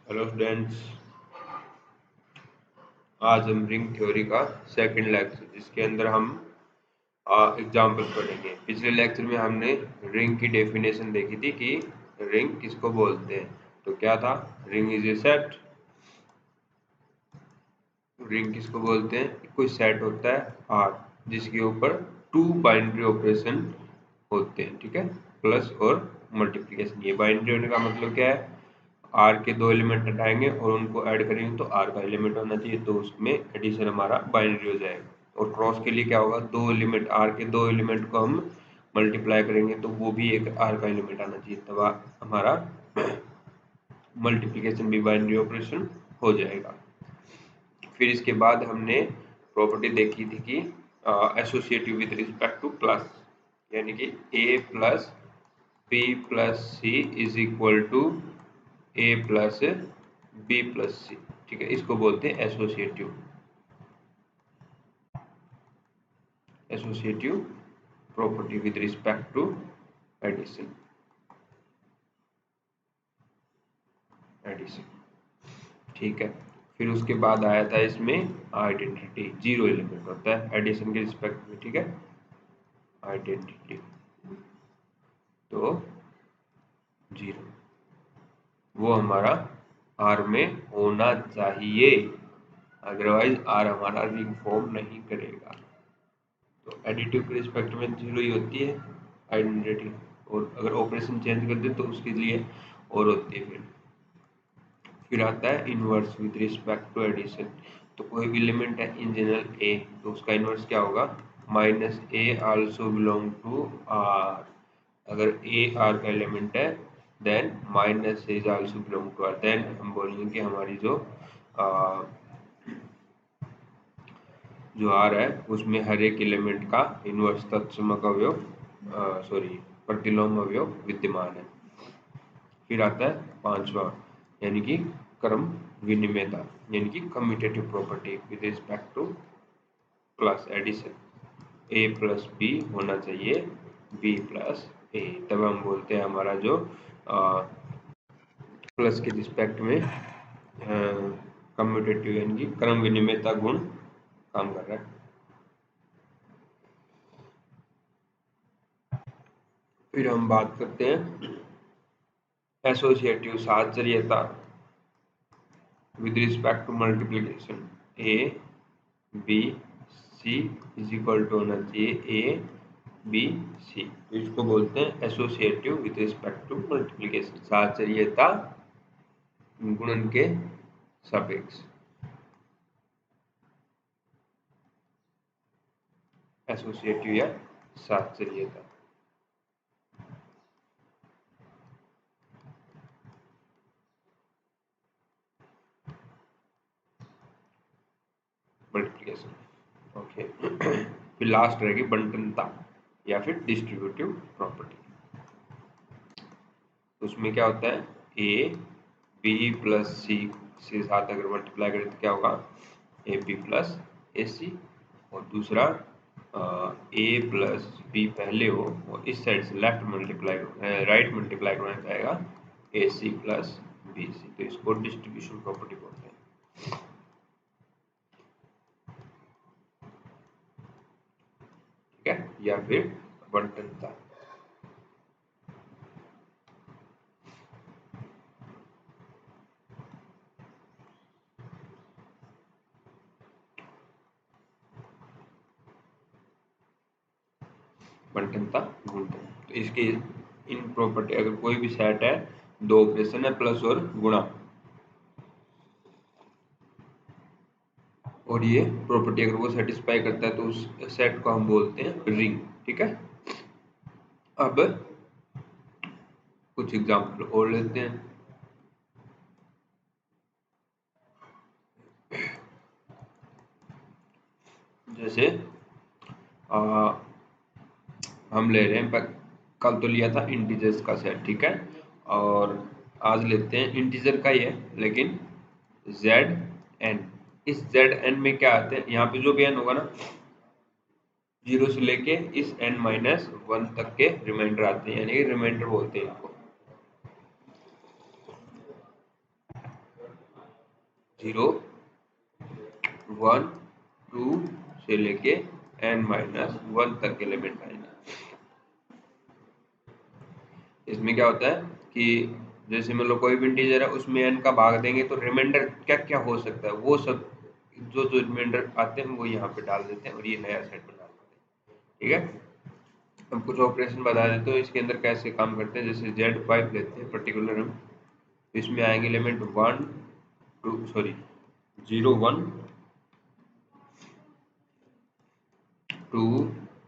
Hello students, आज हम ring theory का सेकंड लेक्चर जिसके अंदर हम एग्जाम्पल पढ़ेंगे। पिछले लेक्चर में हमने रिंग की डेफिनेशन देखी थी कि रिंग किसको बोलते हैं। तो क्या था? Ring is a set. Ring किसको बोलते हैं? कोई सेट होता है आर जिसके ऊपर टू बाइनरी ऑपरेशन होते हैं, ठीक है, प्लस और मल्टीप्लिकेशन। ये बाइनरी होने का मतलब क्या है? आर के दो एलिमेंट हटाएंगे और उनको ऐड करेंगे तो आर का एलिमेंट होना चाहिए, तो उसमें एडिशन हमारा बाइनरी हो जाएगा। और क्रॉस के लिए क्या होगा? दो एलिमेंट, आर के दो एलिमेंट को हम मल्टीप्लाई करेंगे तो वो भी एक आर का एलिमेंट आना चाहिए, तब हमारा मल्टीप्लिकेशन भी बाइनरी ऑपरेशन हो जाएगा। फिर इसके बाद हमने प्रॉपर्टी देखी थी कि associative with respect to plus, यानी कि A plus B plus C is equal to A plus B plus C, ठीक है। इसको बोलते हैं associative property with respect to addition. ठीक है। फिर उसके बाद आया था इसमें आइडेंटिटी, जीरो एलिमेंट होता है एडिशन के रिस्पेक्ट में, ठीक है। आइडेंटिटी तो जीरो, वो हमारा आर में होना चाहिए, अदरवाइज आर हमारा रिंग फॉर्म नहीं करेगा। तो एडिटिव के रिस्पेक्ट में जीरो ही होती है आइडेंटिटी, और अगर ऑपरेशन चेंज कर दे तो उसके लिए और होती है। फिर आता है inverse with respect to addition. तो कोई भी एलिमेंट है इन जनरल ए, तो उसका इनवर्स क्या होगा? Minus A also belong to R. अगर ए आर का एलिमेंट है then minus is also belong to R, then हम बोलेंगे कि हमारी जो आर है उसमें हर एक एलिमेंट का इनवर्स तत्समक अवयव प्रतिलोम अवयव विद्यमान है। फिर आता है पांचवा, यानी कि क्रम विनिमेयता, यानी कि commutative property with respect to plus addition. A plus B होना चाहिए बी प्लस ए, तब हम बोलते हैं हमारा जो प्लस के रिस्पेक्ट में कम्यूटेटिव यानी कि क्रम विनिमेयता गुण काम कर रहा है। फिर हम बात करते हैं एसोसिएटिव साहचर्यता with respect to multiplication. A B C is equal to होना चाहिए ए बी सी, तो इसको बोलते हैं associative with respect to multiplication, साहचर्यता गुणन के सापेक्ष। एसोसिएटिव या साहचर्यता। Multiplication, okay. फिर लास्ट रहेगी बंटनता या फिर डिस्ट्रीब्यूटिव प्रॉपर्टी। उसमें क्या होता है? ए बी प्लस सी से साथ अगर मल्टीप्लाई करें तो क्या होगा? ए बी प्लस ए सी। और दूसरा ए प्लस बी पहले हो और इस साइड से लेफ्ट मल्टीप्लाई राइट मल्टीप्लाई करना चाहेगा ए सी प्लस बी सी, तो इसको डिस्ट्रीब्यूशन प्रॉपर्टी बोलते हैं, ठीक है, या फिर बंटनता। बंटनता गुणन, तो इसके इन प्रॉपर्टी, अगर कोई भी सेट है, दो ऑपरेशन है प्लस और गुणा, और ये प्रॉपर्टी अगर वो सेटिस्फाई करता है तो उस सेट को हम बोलते हैं रिंग, ठीक है। अब कुछ एग्जांपल और लेते हैं। जैसे हम ले रहे हैं, कल तो लिया था इंटीजर्स का सेट, ठीक है, और आज लेते हैं इंटीजर का ही है लेकिन जेड एन। इस जेड एन में क्या आते हैं? यहाँ पे जो भी एन होगा ना, जीरो से लेके इस एन माइनस वन तक के रिमाइंडर आते हैं, यानी रिमाइंडर बोलते हैं इनको। 0 1 2 से लेके n-1 तक एलिमेंट आएंगे। इसमें क्या होता है कि जैसे मतलब कोई भी इंटीजर है उसमें n का भाग देंगे तो रिमाइंडर क्या क्या हो सकता है वो सब जो जो रिमाइंडर आते हैं वो यहाँ पे डाल देते हैं और ये नया सेट बना देते हैं। ठीक है, हम कुछ ऑपरेशन बता देते हैं इसके अंदर कैसे काम करते हैं। जैसे Z5 लेते हैं पर्टिकुलर हम, इसमें आएंगे एलिमेंट 1 2 सॉरी 0 1 2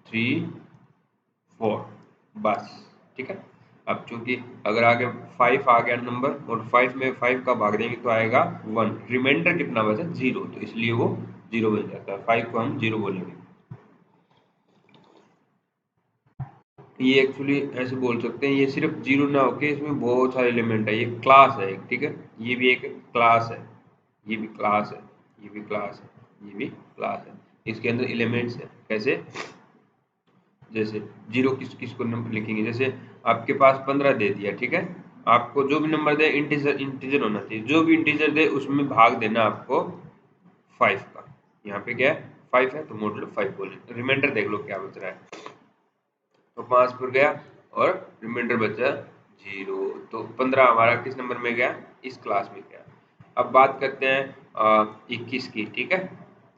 3 4 बस। ठीक है, अब चूंकि अगर आगे 5 आ गया नंबर और 5 में 5 का भाग देंगे तो आएगा 1, रिमाइंडर कितना बचा 0, तो इसलिए वो 0 बन जाता है। 5 को हम 0 बोलेंगे। ये एक्चुअली ऐसे बोल सकते हैं, ये सिर्फ 0 ना होके इसमें बहुत सारे एलिमेंट है, ये क्लास है एक। ठीक है, ये भी एक क्लास है, ये भी क्लास है, ये भी क्लास है, ये भी क्लास है। इसके अंदर एलिमेंट्स है। कैसे? जैसे 0 किस किस को नंबर लिखेंगे, जैसे आपके पास 15 दे दिया। ठीक है, आपको जो भी नंबर दे इंटीजर इंटीजर होना चाहिए, जो भी इंटीजर दे उसमें भाग देना आपको 5 का। यहाँ पे क्या है 5 है तो मोडुलो 5 बोले। रिमाइंडर देख लो क्या बच रहा है, तो 5 पर गया और रिमाइंडर बचा 0, तो 15 हमारा किस नंबर में गया, इस क्लास में गया। अब बात करते हैं 21 की। ठीक है,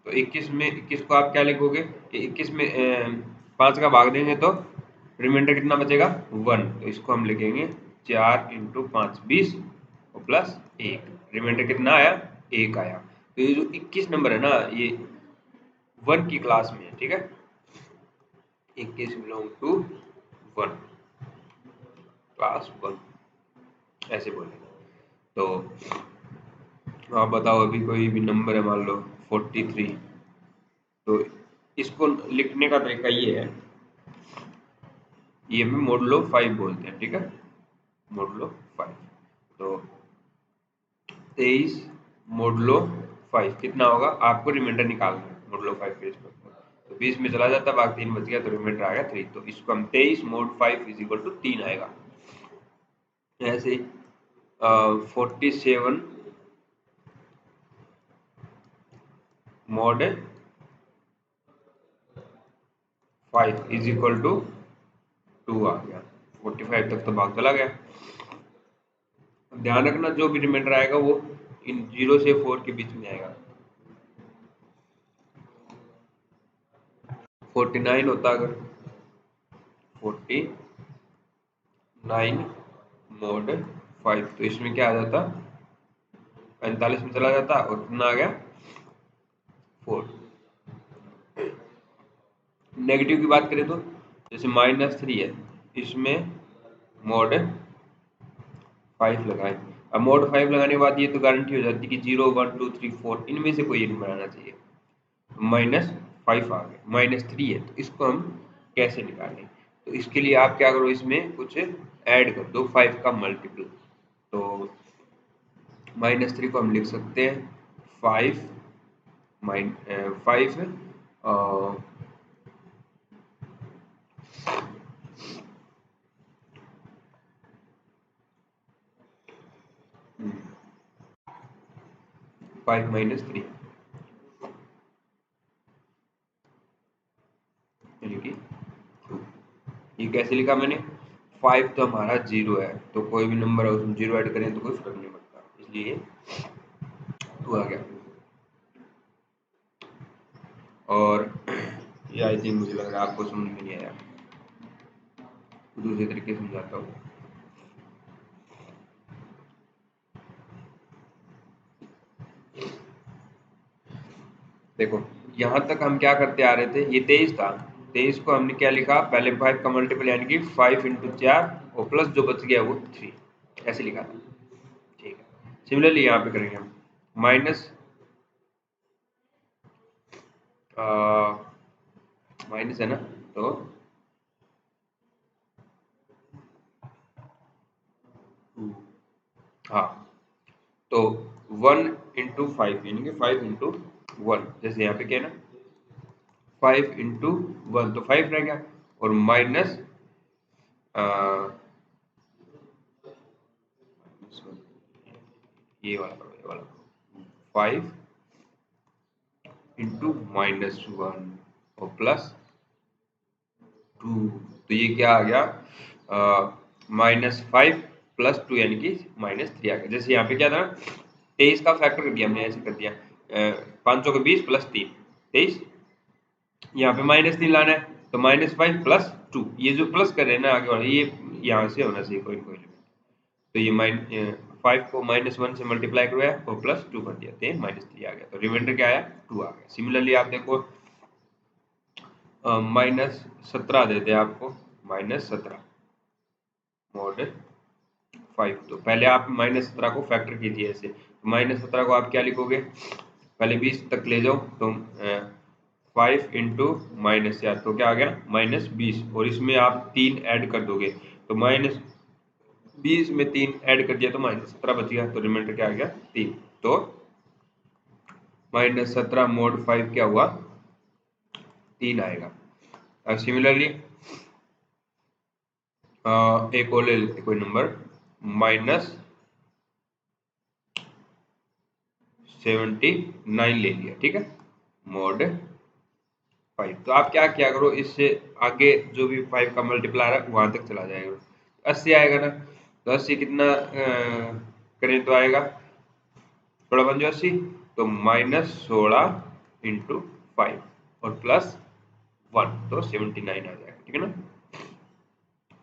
तो 21 में 21 को आप क्या लिखोगे, 21 में 5 का भाग देंगे तो रिमाइंडर कितना बचेगा 1, तो इसको हम लिखेंगे 4 इंटू 5 20 और प्लस 1, रिमाइंडर कितना आया 1 आया। तो ये जो 21 नंबर है ना ये 1 की क्लास में है। ठीक है, 21 बिलोंग टू 1 क्लास 1 ऐसे बोलेंगे। तो आप बताओ अभी कोई भी नंबर है मान लो 43, तो इसको लिखने का तरीका ये है, ये में मोडुलो 5 बोलते हैं। ठीक है, मोडुलो 5, तो 23 मोडुलो 5 कितना होगा, आपको रिमाइंडर निकालना है मोडुलो 5 के रिस्पेक्ट में। तो 20 में चला जाता है, भाग 3 बच गया तो रिमाइंडर आ गया 3, तो इसको हम 23 मोड 5 इज इक्वल टू 3 आएगा। ऐसे 47 मोड 5 इज इक्वल टू 2 आ गया। 45 तक तो भाग चला गया। ध्यान रखना जो भी रिमाइंडर आएगा वो इन 0 से 4 के बीच में आएगा। 49 होता अगर 49 मोड 5 तो इसमें क्या आ जाता 45 में चला जाता और कितना आ गया 4। नेगेटिव की बात करें तो जैसे -3 है, इसमें मोड 5 लगाएं। अब मोड 5 लगाने के बाद ये तो गारंटी हो जाती है कि 0 1 2 3 4 इनमें से कोई नंबर आना चाहिए। -5 आ गया, -3 है तो इसको हम कैसे निकालें, तो इसके लिए आप क्या करो इसमें कुछ ऐड कर दो 5 का मल्टीपल। तो -3 को हम लिख सकते हैं 5 5 5 -3 यानी कि 2। ये कैसे लिखा मैंने, 5 तो हमारा 0 है तो कोई भी नंबर है उसमें 0 ऐड करें तो कोई फर्क नहीं पड़ता, इसलिए 2 आ गया। और ये आई थिंक मुझे लग रहा है आपको समझ में नहीं आया, दूसरे तरीके से समझाता हूँ। देखो यहाँ तक हम क्या करते आ रहे थे, ये 23 था, 23 को हमने क्या लिखा, पहले 5 का मल्टीपल यानी कि 5 इंटू 4 और प्लस जो बच गया वो 3 ऐसे लिखा था। ठीक है, सिमिलरली यहाँ पे करेंगे हम माइनस माइनस है ना, तो हाँ, तो 1 इंटू 5 यानी कि 5 इंटू 1, जैसे यहाँ पे क्या है ना 5 इंटू 1 तो 5 रह गया और माइनस ये वाला करो, ये वाला 5 इंटू -1 और प्लस 2। तो ये क्या आ गया, -5 + 2 यानी कि -3 आ गया। जैसे यहाँ पे क्या था, 23 का फैक्टर कर दिया हमने, ऐसे कर दिया 520 + 3 23, यहाँ पे -3 लाना है तो -5 + 2, ये जो प्लस कर रहे हैं ना आगे वाला, ये यहाँ से होना चाहिए कोई कोई एलिमेंट। तो ये 5 को -1 से मल्टीप्लाई करवाया और +2 कर दिया, तो -3 आ गया, तो रिमाइंडर क्या आया, 2 आ गया। सिमिलरली आप देखो -17 देते हैं आपको, -17 mod 5। तो पहले आप -17 को फैक्टर कीजिए ऐसे, तो -17 को आप क्या लिखोगे, पहले 20 तक ले जाओ, तो 5 इंटू माइनस, यार तो क्या आ गया -20, और इसमें आप 3 ऐड कर दोगे, तो -20 में 3 ऐड कर दिया तो -17 बच गया, तो रिमाइंडर क्या आ गया 3। तो -17 mod 5 क्या हुआ, 3 आएगा। अब सिमिलरली एक और ले लेते कोई नंबर, -79 ले लिया, ठीक है, mod 5। तो आप क्या किया करो, इससे आगे जो भी 5 का मल्टीप्लाई है वहां तक चला जाएगा, 80 आएगा ना, तो 80 कितना करें तो आएगा, 16 5 80, तो -16 इंटू 5 और +1, तो 79 आ जाएगा, ठीक है ना।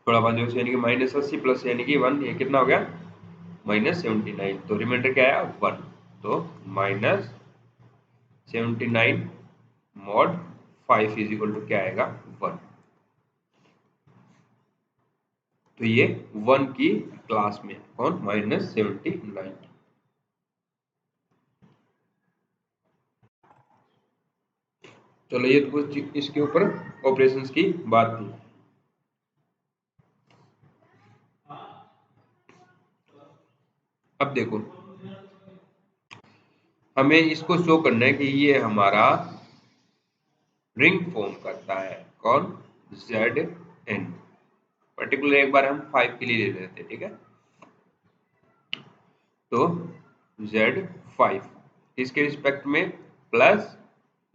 16 5 80 यानी कि -80 प्लस यानी कि 1, ये कितना हो गया -79, तो रिमाइंडर क्या आया 1, तो -79 mod 5 इज इक्वल टू क्या आएगा 1। तो ये 1 की क्लास में कौन, -79। चलो ये तो कुछ इसके ऊपर ऑपरेशंस की बात थी। अब देखो हमें इसको शो करना है कि ये हमारा रिंग फॉर्म करता है, कौन, Zn। पर्टिकुलर एक बार हम 5 के लिए ले लेते हैं, ठीक है। तो Z5 इसके रिस्पेक्ट में प्लस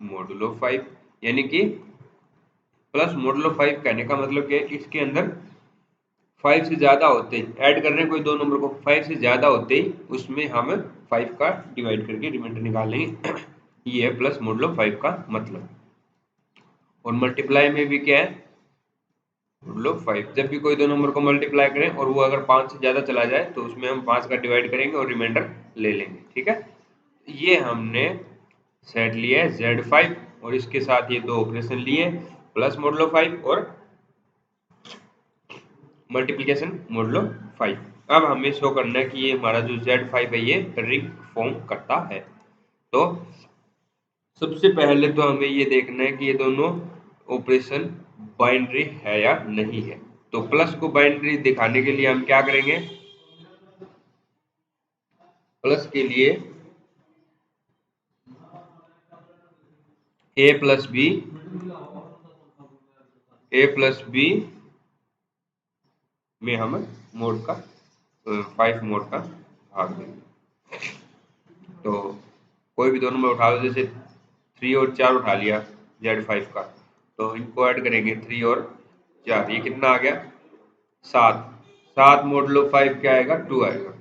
मोडुलो 5, यानी कि प्लस मोडुलो 5 कहने का मतलब कि इसके अंदर 5 से ज़्यादा होते ही ऐड कर रहे हैं कोई दो नंबर को, 5 से ज़्यादा होते ही उसमें हम 5 का डिवाइड करके रिमाइंडर निकाल लेंगे। ये है प्लस मोडुलो 5 का मतलब। और मल्टीप्लाई में भी क्या है, मोडुलो 5, जब भी कोई दो नंबर को मल्टीप्लाई करें और वो अगर 5 से ज़्यादा चला जाए तो उसमें हम 5 का डिवाइड करेंगे और रिमाइंडर ले लेंगे, ठीक है। ये हमने सेट लिया है Z5 और इसके साथ ये दो ऑपरेशन लिए, प्लस मोडुलो 5 और मल्टीप्लिकेशन मोडुलो 5। अब हमें शो करना है कि ये हमारा जो Z5 है ये रिंग फॉर्म करता है। तो सबसे पहले तो हमें ये देखना है कि ये दोनों ऑपरेशन बाइनरी है या नहीं है। तो प्लस को बाइनरी दिखाने के लिए हम क्या करेंगे, प्लस के लिए a प्लस बी में हम मोड का 5 मोड का भाग देंगे। तो कोई भी दो नंबर उठा लो, जैसे 3 और 4 उठा लिया Z5 का, तो इनको ऐड करेंगे 3 और 4, ये कितना आ गया 7। 7 मोडुलो 5 क्या आएगा 2 आएगा,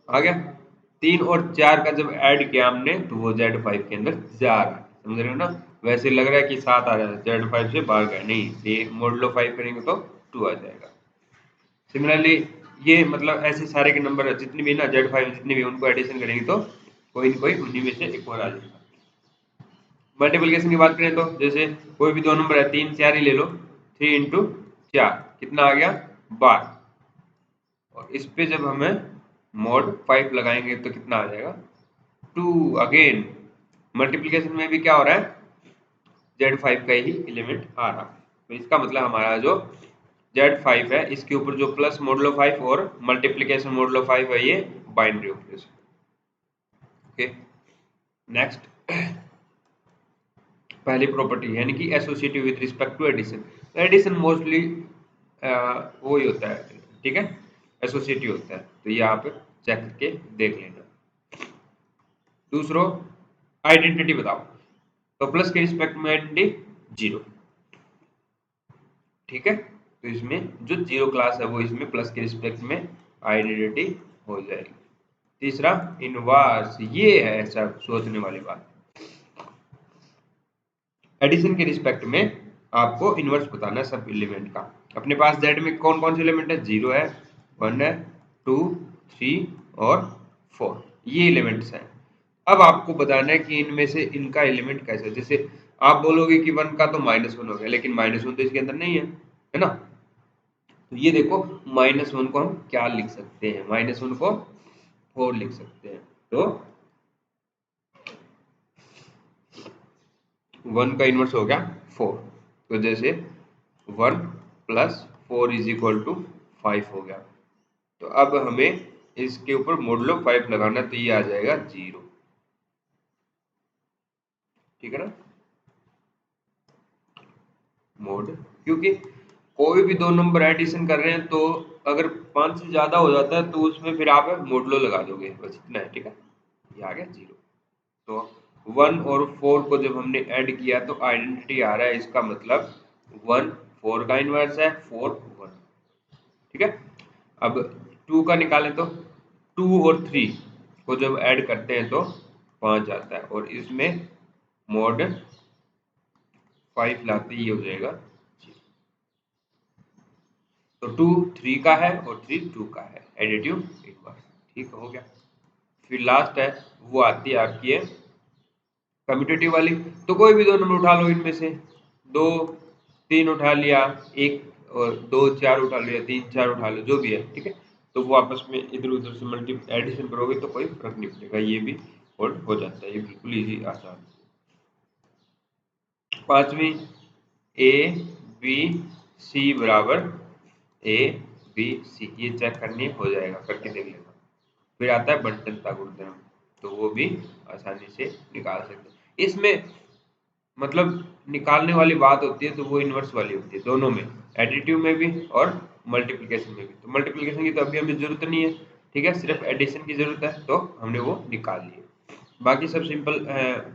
आ गया। 3 और 4 का जब ऐड किया हमने तो वो Z5 के अंदर जा रहा है, समझ रहे हो ना। वैसे लग रहा है कि 7 आ रहा है, Z5 से बाहर गया, नहीं, ये मोडुलो 5 करेंगे तो 2 आ जाएगा। सिमिलरली ये मतलब ऐसे सारे के नंबर जितने भी ना Z5 जितने भी उनको एडिशन करेंगे तो कोई ना कोई उन्हीं में से एक और आ जाएगा। मल्टीप्लिकेशन की बात करें तो जैसे कोई भी दो नंबर है, 3 4 ही ले लो, 3 इंटू 4 कितना आ गया 12, और इस पे जब हमें mod 5 लगाएंगे तो कितना आ जाएगा 2। अगेन मल्टीप्लिकेशन में भी क्या हो रहा है, Z5 का ही एलिमेंट आ रहा है, तो इसका मतलब हमारा जो Z5 है इसके ऊपर जो प्लस मोडुलो 5 और मल्टीप्लिकेशन मोडुलो 5 है ये बाइनरी ऑपरेशन। ओके, नेक्स्ट पहली प्रॉपर्टी यानी कि associative with respect to addition. Addition mostly वो ही होता है, ठीक है, एसोसिएटिव होता है, तो ये आप चेक करके देख लेना। दूसरो आइडेंटिटी बताओ, तो प्लस के रिस्पेक्ट में आइडेंटिटी 0, ठीक है। तो इसमें जो 0 क्लास है वो इसमें प्लस के रिस्पेक्ट में आइडेंटिटी हो जाएगी। तीसरा इनवर्स, ये है सब सोचने वाली बात। एडिशन के रिस्पेक्ट में आपको इनवर्स बताना है सब एलिमेंट का। अपने पास जेड में कौन कौन से एलिमेंट है, 0 है, 1 है, 2, 3 और 4, ये एलिमेंट्स हैं। अब आपको बताना है कि इनमें से इनका एलिमेंट कैसे है। जैसे आप बोलोगे कि 1 का तो -1 हो गया, लेकिन -1 तो इसके अंदर नहीं है ना। तो ये देखो -1 को हम क्या लिख सकते हैं, -1 को 4 लिख सकते हैं। तो 1 का इनवर्स हो गया 4, तो जैसे 1 + 4 = 5 हो गया। तो अब हमें इसके ऊपर मोडुलो 5 लगाना, तो ये आ जाएगा 0, ठीक है ना। मोड, क्योंकि कोई भी दो नंबर एडिशन कर रहे हैं तो अगर 5 से ज़्यादा हो जाता है तो उसमें फिर आप मोडुलो लगा दोगे, बस इतना है, ठीक है। ये आ गया 0। तो 1 और 4 को जब हमने ऐड किया तो आइडेंटिटी आ रहा है, इसका मतलब 1 4 का इनवर्स है, 4 1, ठीक है। अब 2 का निकालें तो 2 और 3 को जब ऐड करते हैं तो 5 आता है, और इसमें मोड 5 लाते ही हो जाएगा 0। तो 2 3 का है और 3 2 का है, एडिटिव इनवर्स, ठीक हो गया। फिर लास्ट है, वो आती है आपकी है कम्यूटेटिव वाली। तो कोई भी दो नंबर उठा लो, इनमें से 2 3 उठा लिया, एक और 2 4 उठा लिया, 3 4 उठा लो, जो भी है, ठीक है। तो वो आपस में इधर उधर से मल्टी एडिशन करोगे तो कोई फर्क नहीं पड़ेगा, ये भी होल्ड हो जाता है, ये बिल्कुल ईजी आसान। पांचवी, ए बी सी बराबर ए बी सी, ये चेक करनी हो जाएगा, करके देख लेना। फिर आता है बंटनता गुणधर्म, तो वो भी आसानी से निकाल सकते हैं। इसमें मतलब निकालने वाली बात होती है तो वो इनवर्स वाली होती है, दोनों में, एडिटिव में भी और मल्टीप्लिकेशन में भी। तो मल्टीप्लिकेशन की तो अभी हमें जरूरत नहीं है, ठीक है, सिर्फ एडिशन की जरूरत है, तो हमने वो निकाल लिए। बाकी सब सिंपल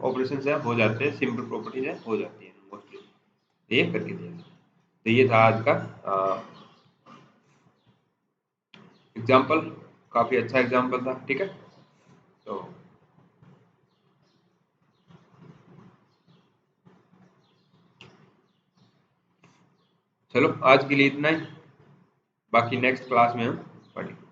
ऑपरेशन है, हो जाते हैं, सिंपल प्रॉपर्टीज है, हो जाती है मोस्टली। ये करके दिया, तो ये था आज का एग्जाम्पल, काफी अच्छा एग्जाम्पल था, ठीक है। तो चलो आज के लिए इतना ही, बाकी नेक्स्ट क्लास में हम पढ़ेंगे।